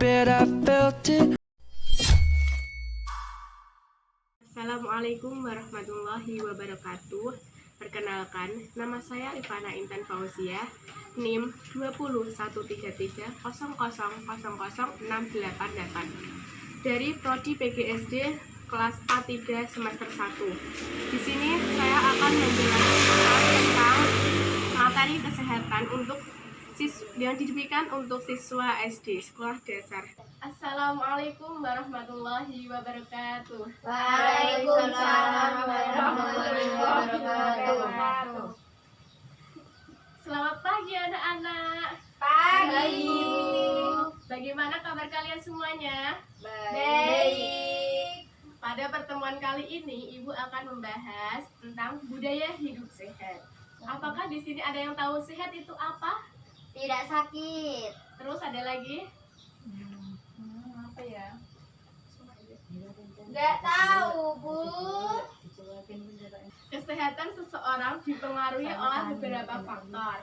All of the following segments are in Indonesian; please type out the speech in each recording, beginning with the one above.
bed, I felt it. Assalamualaikum warahmatullahi wabarakatuh. Perkenalkan, nama saya Ivana Intan Fauzia, NIM 2013300000688 dari Prodi PGSD kelas A3 semester 1. Di sini saya akan menjelaskan tentang materi kesehatan yang diberikan untuk siswa SD sekolah dasar. Assalamualaikum warahmatullahi wabarakatuh. Waalaikumsalam warahmatullahi wabarakatuh. Selamat pagi anak-anak. Pagi. Bagaimana kabar kalian semuanya? Baik. Pada pertemuan kali ini Ibu akan membahas tentang budaya hidup sehat. Apakah di sini ada yang tahu sehat itu apa? Tidak sakit. Terus ada lagi? Apa ya? Nggak tahu, Bu. Kesehatan seseorang dipengaruhi oleh beberapa faktor.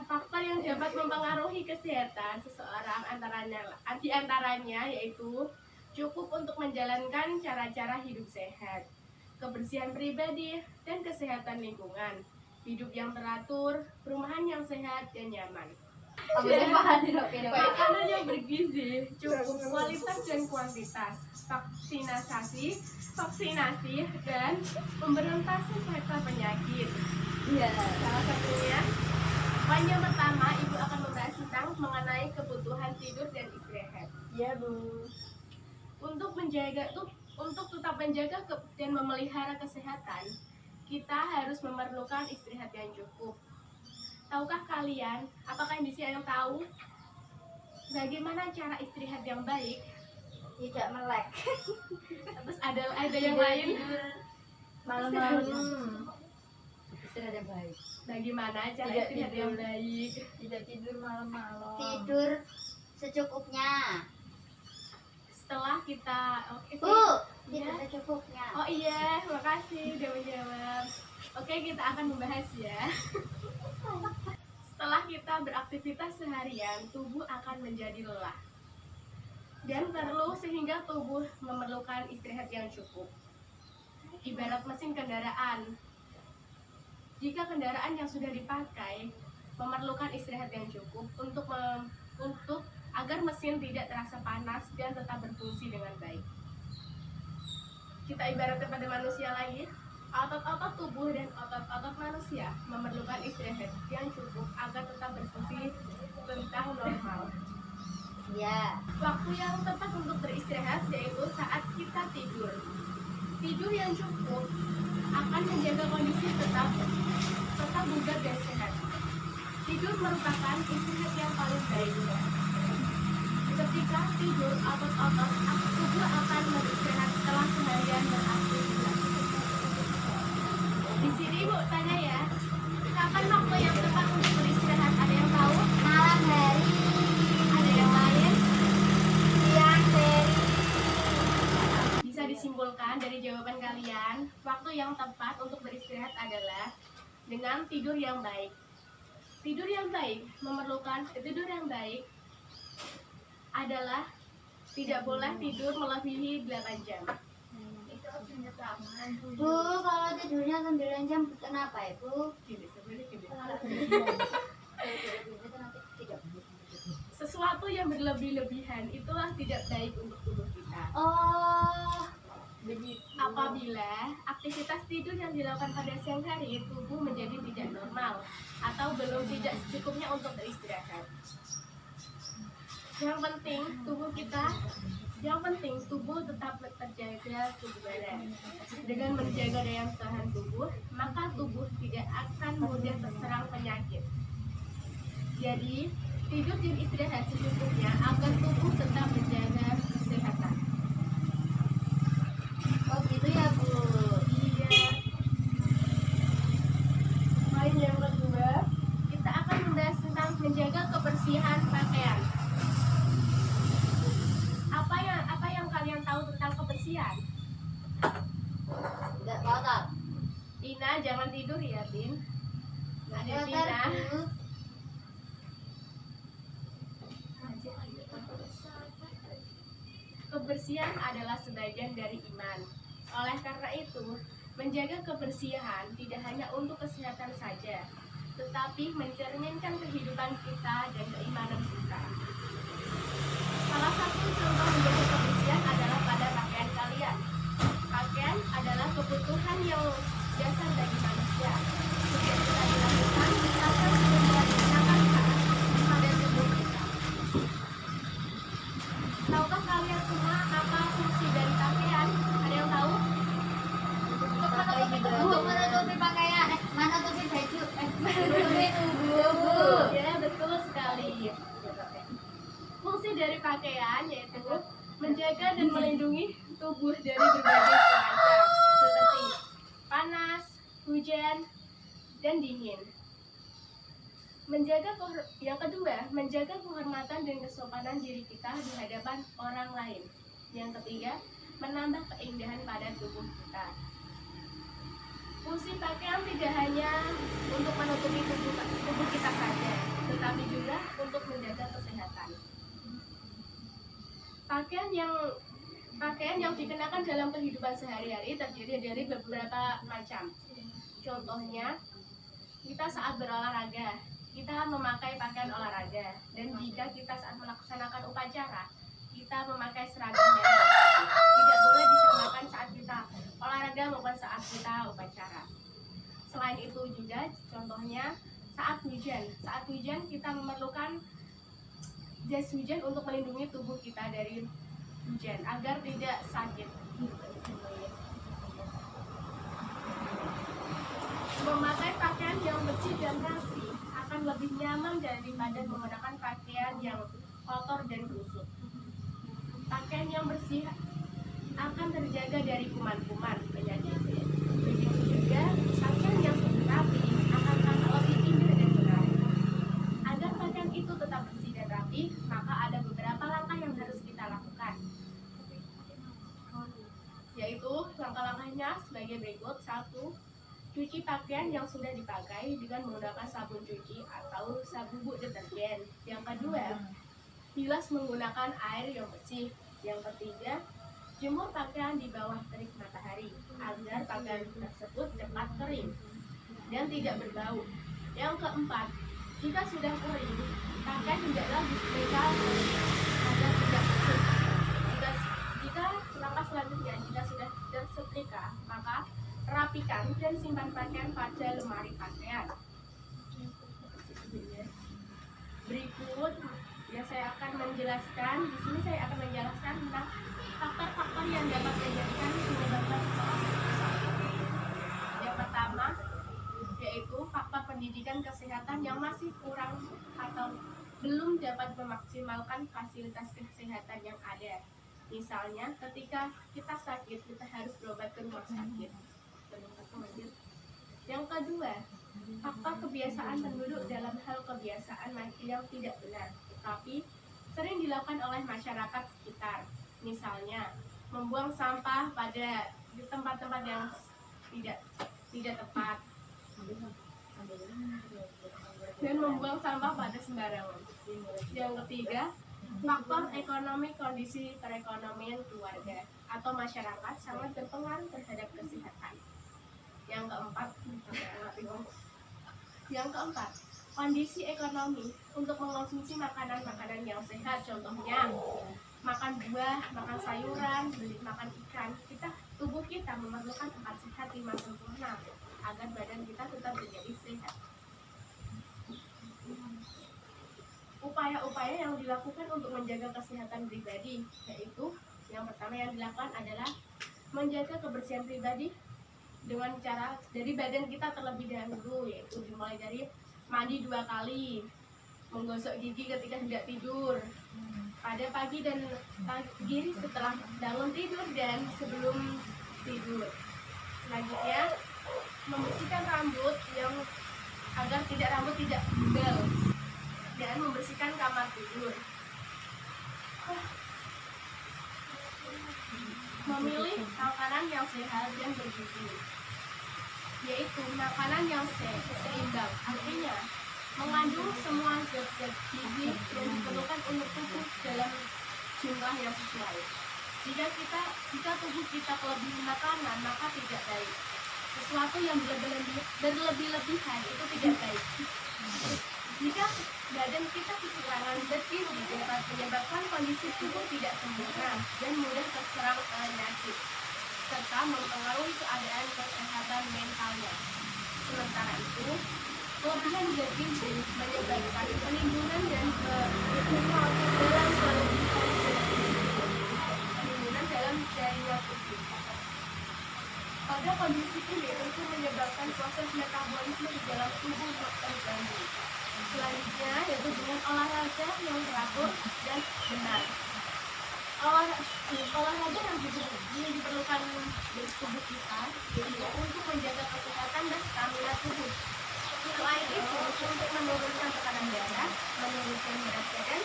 Faktor yang dapat mempengaruhi kesehatan seseorang antaranya yaitu cukup untuk menjalankan cara-cara hidup sehat, kebersihan pribadi, dan kesehatan lingkungan, hidup yang teratur, perumahan yang sehat dan nyaman. Makanan yang bergizi, cukup kualitas dan kuantitas, vaksinasi, dan pemberantasan penyakit. Salah satunya, poin yang pertama, Ibu akan membahas tentang mengenai kebutuhan tidur dan istirahat. Iya, Bu. Untuk tetap menjaga dan memelihara kesehatan, kita harus memerlukan istirahat yang cukup. Tahukah kalian, apakah di sini yang tahu bagaimana cara istirahat yang baik? Tidak melek. Terus ada yang lain? Malam-malam. Istirahat yang baik. Bagaimana cara Tidak istirahat tidur. yang baik? Tidak tidur malam-malam. Tidur secukupnya. Setelah kita Bu, ya. tidur secukupnya. Oh iya, makasih udah menjawab. Oke, kita akan membahas ya. Setelah kita beraktivitas seharian, tubuh akan menjadi lelah dan perlu sehingga tubuh memerlukan istirahat yang cukup. Ibarat mesin kendaraan. Jika kendaraan yang sudah dipakai memerlukan istirahat yang cukup untuk agar mesin tidak terasa panas dan tetap berfungsi dengan baik. Kita ibaratkan pada manusia lagi. Otot-otot tubuh dan otot-otot manusia memerlukan istirahat yang cukup agar tetap berfungsi tentang normal. Ya. Waktu yang tepat untuk beristirahat yaitu saat kita tidur. Tidur yang cukup akan menjaga kondisi tetap bugar dan sehat. Tidur merupakan istirahat yang paling baik. Ketika tidur, otot-otot tubuh akan beristirahat setelah seharian beraktivitas. Di sini Ibu tanya ya, kapan waktu yang tepat untuk beristirahat? Ada yang tahu? Malam hari. Ada yang lain? Siang hari. Bisa disimpulkan dari jawaban kalian, waktu yang tepat untuk beristirahat adalah dengan tidur yang baik. Tidur yang baik adalah tidak boleh tidur melebihi 8 jam. Bu, kalau tidurnya 9 jam kenapa ya, Bu? Sesuatu yang berlebih-lebihan itulah tidak baik untuk tubuh kita. Oh, Apabila aktivitas tidur yang dilakukan pada siang hari, tubuh menjadi tidak normal atau belum tidak secukupnya untuk beristirahat. Yang penting tubuh tetap terjaga kebugaran. Dengan menjaga daya tahan tubuh, maka tubuh tidak akan mudah terserang penyakit. Jadi, tidur dan istirahat secukupnya agar tubuh tetap menjaga kesehatan. oh gitu ya, Bu. Iya. Poin yang kedua, kita akan membahas tentang menjaga kebersihan pakaian. Apa yang kalian tahu tentang kebersihan? Tidak kotor. Tina, jangan tidur ya, Tin. Ada Kotor, Tina. Bu. kebersihan adalah sebagian dari iman. Oleh karena itu, menjaga kebersihan tidak hanya untuk kesehatan saja, tetapi mencerminkan kehidupan kita dan keimanan kita. Salah satu contoh menjaga kebersihan adalah pada pakaian kalian. Pakaian adalah kebutuhan yang dasar bagi manusia. Sejak kita dilahirkan, pakaian sudah digunakan pada tubuh kita. Tahukah kalian semua apa fungsi dari pakaian? Ada yang tahu? Untuk menutupi pakaian, menutupi baju, menutupi tubuh. Ya, betul sekali. Fungsi dari pakaian yaitu menjaga dan melindungi tubuh dari berbagai cuaca seperti panas, hujan, dan dingin. Yang kedua, menjaga kehormatan dan kesopanan diri kita di hadapan orang lain. Yang ketiga, menambah keindahan pada tubuh kita. Fungsi pakaian tidak hanya untuk menutupi tubuh kita saja, tetapi juga untuk menjaga kesehatan. Pakaian yang dikenakan dalam kehidupan sehari-hari terdiri dari beberapa macam. Contohnya, kita saat berolahraga, kita memakai pakaian olahraga, dan jika kita saat melaksanakan upacara, kita memakai seragam yang bersih. Tidak boleh disamakan saat kita olahraga maupun saat kita upacara. Selain itu juga, contohnya saat hujan kita memerlukan jas hujan untuk melindungi tubuh kita dari hujan agar tidak sakit. Memakai pakaian yang bersih dan rapi akan lebih nyaman daripada menggunakan pakaian yang kotor dan busuk. Pakaian yang bersih akan terjaga dari kuman-kuman penyakit. Begitu juga pakaian yang sudah rapi akan tampak lebih indah dan menarik. Agar pakaian itu tetap bersih dan rapi, maka ada beberapa langkah yang harus kita lakukan, yaitu langkah-langkahnya sebagai berikut. 1. Cuci pakaian yang sudah dipakai dengan menggunakan sabun cuci atau sabun bubuk deterjen. Yang kedua, bilas menggunakan air yang bersih. Yang ketiga, jemur pakaian di bawah terik matahari agar pakaian tersebut cepat kering dan tidak berbau. Yang keempat, jika sudah kering, pakaian hendaklah disetrika agar tidak busuk. Jika langkah selanjutnya, jika sudah tersetrika, maka rapikan dan simpan pakaian pada lemari pakaian. Berikut saya akan menjelaskan. Di sini saya akan menjelaskan tentang faktor-faktor yang dapat menjadikan menyebabkan seseorang sakit. Yang pertama yaitu faktor pendidikan kesehatan yang masih kurang atau belum dapat memaksimalkan fasilitas kesehatan yang ada. Misalnya, ketika kita sakit, kita harus berobat ke rumah sakit. Yang kedua, faktor kebiasaan penduduk dalam hal kebiasaan yang tidak benar, tetapi sering dilakukan oleh masyarakat sekitar. Misalnya, membuang sampah pada tempat-tempat yang tidak tepat dan membuang sampah pada sembarangan. Yang ketiga, faktor ekonomi, kondisi perekonomian keluarga atau masyarakat sangat berpengaruh terhadap kesehatan. Yang keempat, kondisi ekonomi untuk mengkonsumsi makanan-makanan yang sehat. Contohnya, makan buah, makan sayuran, makan ikan. Tubuh kita memerlukan tempat sehat 5 sempurna agar badan kita tetap menjadi sehat. Upaya-upaya yang dilakukan untuk menjaga kesehatan pribadi, yaitu yang pertama yang dilakukan adalah menjaga kebersihan pribadi dengan cara dari badan kita terlebih dahulu, yaitu dimulai dari mandi 2 kali, menggosok gigi ketika hendak tidur, pada pagi dan pagi setelah bangun tidur dan sebelum tidur. Selanjutnya, membersihkan rambut agar rambut tidak gundul dan membersihkan kamar tidur. Memilih makanan yang sehat dan bergizi, yaitu makanan yang seimbang, artinya mengandung semua zat-zat gizi yang diperlukan untuk tubuh dalam jumlah yang sesuai. Jika tubuh kita kelebihan makanan, maka tidak baik. Sesuatu yang berlebih-lebihan itu tidak baik. Jika badan kita kekurangan zat gizi dapat menyebabkan kondisi tubuh tidak sempurna dan mudah terserang penyakit, serta mempengaruhi keadaan kesehatan mentalnya. Sementara itu, kelebihan zat gizi menyebabkan penimbunan dan penimbunan dalam jaringan tubuh. Pada kondisi ini tentu menyebabkan proses metabolisme di dalam tubuh terganggu. Selanjutnya yaitu dengan olahraga yang teratur dan benar. Olahraga yang diperlukan dari tubuh kita yaitu untuk menjaga kesehatan dan stamina tubuh. Selain itu, untuk menurunkan tekanan darah, menurunkan berat badan,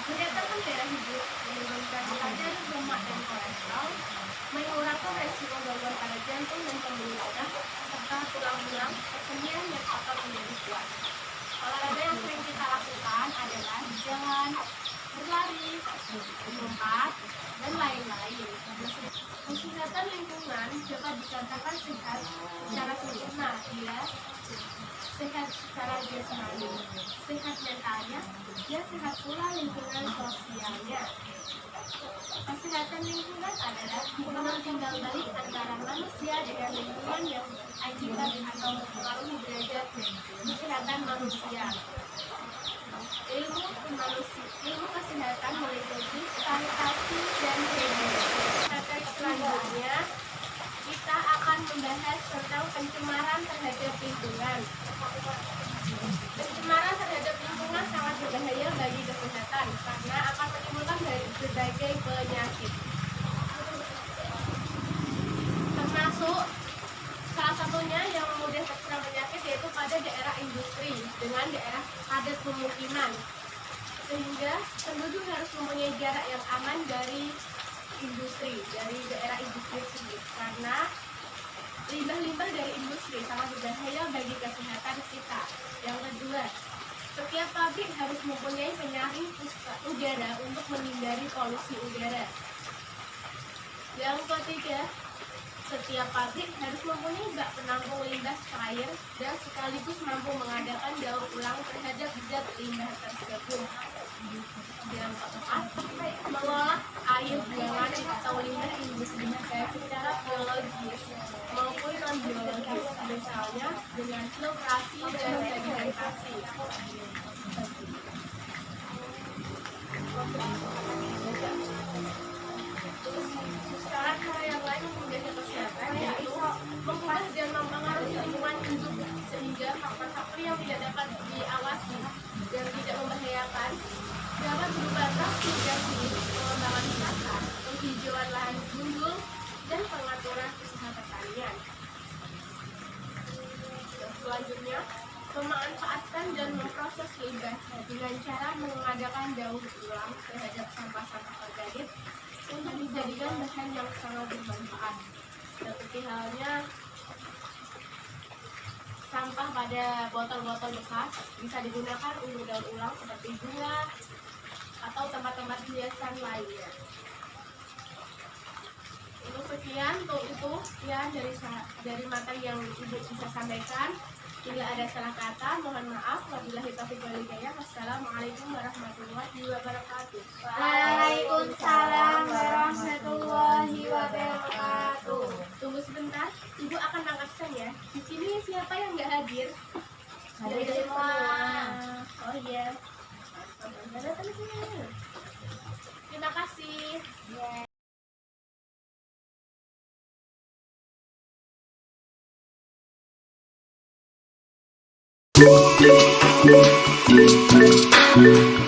mendatangkan darah hidup, menurunkan kadar lemak dan kolesterol, mengurangi resiko gangguan pada jantung dan pembuluh darah, serta tulang-tulang, kesenian dan otot menjadi kuat. Olahraga yang sering kita lakukan adalah jalan, berlari, melompat, dan lain-lain. Kesehatan lingkungan dapat dikatakan sehat secara sempurna bila sehat secara jasmani, sehat mentalnya, dan sehat pula lingkungan sosialnya. Kesehatan lingkungan adalah hubungan timbal balik antara manusia dengan lingkungan yang akibat atau mempengaruhi derajat kesehatan manusia. Ilmu kesehatan meliputi sanitasi dan higiene. Selanjutnya, kita akan membahas tentang pencemaran terhadap lingkungan. Pencemaran terhadap lingkungan sangat berbahaya bagi kesehatan karena akan menimbulkan berbagai penyakit. Termasuk salah satunya yang mudah terserang penyakit yaitu pada daerah industri dengan daerah padat pemukiman. Sehingga penduduk harus mempunyai jarak yang aman dari daerah industri tersebut karena limbah-limbah dari industri sangat berbahaya bagi kesehatan kita. Yang kedua, setiap pabrik harus mempunyai penyaring udara untuk menghindari polusi udara. Yang ketiga, setiap pabrik harus mempunyai bak penampung limbah cair dan sekaligus mampu mengadakan daur ulang terhadap zat limbah tersebut. Yang keempat, mengolah air buangan atau limbah industri baik secara biologis maupun non biologis, misalnya dengan filtrasi dan sedimentasi. Sekarang cara yang lain menjaga kesehatan yaitu mengubah dan mempengaruhi lingkungan hidup sehingga faktor-faktor yang tidak dapat diawasi dan tidak membahayakan dapat berupa transmigrasi, pengembangan wisata, penghijauan lahan gundul, dan pengaturan usaha pertanian. Selanjutnya, memanfaatkan dan memproses limbah dengan cara mengadakan daur ulang terhadap sampah-sampah organik untuk dijadikan bahan yang sangat bermanfaat. Seperti halnya sampah pada botol-botol bekas bisa digunakan untuk daur ulang seperti bunga atau tempat-tempat hiasan lainnya. Sekian dari materi yang Ibu bisa sampaikan. Bila ada salah kata, mohon maaf. Wabillahi taufiq wal hidayah. Wassalamualaikum warahmatullahi wabarakatuh. Waalaikumsalam warahmatullahi wabarakatuh. Tunggu sebentar, Ibu akan angkat saya. Di sini siapa yang nggak hadir? Hadir semua. Oh iya. Terima kasih. Yeah.